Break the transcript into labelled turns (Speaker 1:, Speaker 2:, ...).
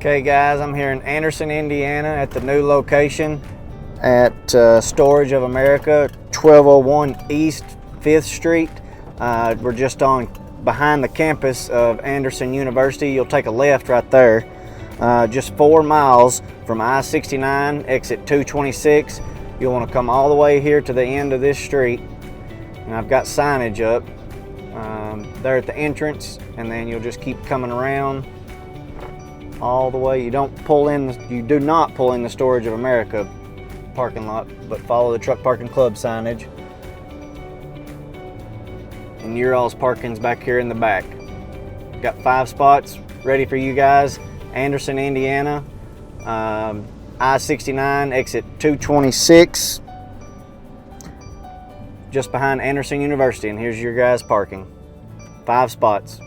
Speaker 1: Okay guys, I'm here in Anderson, Indiana at the new location at Storage of America, 1201 East 5th Street. We're just behind the campus of Anderson University. You'll take a left right there. Just 4 miles from I-69, exit 226. You'll want to come all the way here to the end of this street. And I've got signage up there at the entrance, and then you'll just keep coming around all the way. You do not pull in the Storage of America parking lot, but follow the Truck Parking Club signage. And your all's parking's back here in the back. Got 5 spots ready for you guys. Anderson, Indiana, I-69, exit 226, just behind Anderson University, and here's your guys' parking. 5 spots.